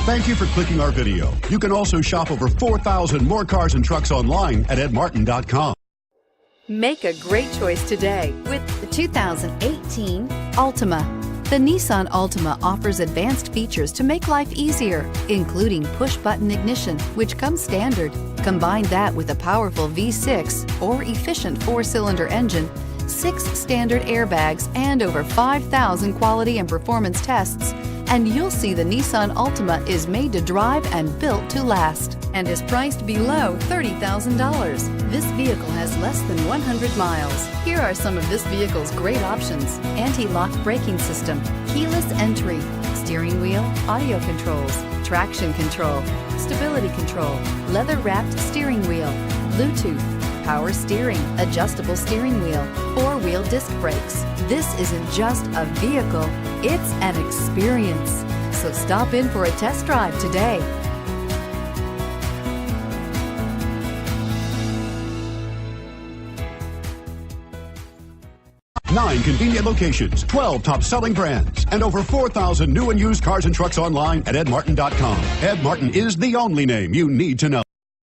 Thank you for clicking our video. You can also shop over 4,000 more cars and trucks online at edmartin.com. Make a great choice today with the 2018 Altima. The Nissan Altima offers advanced features to make life easier, including push-button ignition, which comes standard. Combine that with a powerful V6 or efficient 4-cylinder engine, 6 standard airbags, and over 5,000 quality and performance tests, and you'll see the Nissan Altima is made to drive and built to last and is priced below $30,000. This vehicle has less than 100 miles. Here are some of this vehicle's great options: anti-lock braking system, keyless entry, steering wheel audio controls, traction control, stability control, leather-wrapped steering wheel, Bluetooth, power steering, adjustable steering wheel, 4-wheel disc brakes. This isn't just a vehicle, it's an experience. So stop in for a test drive today. 9 convenient locations, 12 top-selling brands, and over 4,000 new and used cars and trucks online at edmartin.com. Ed Martin is the only name you need to know.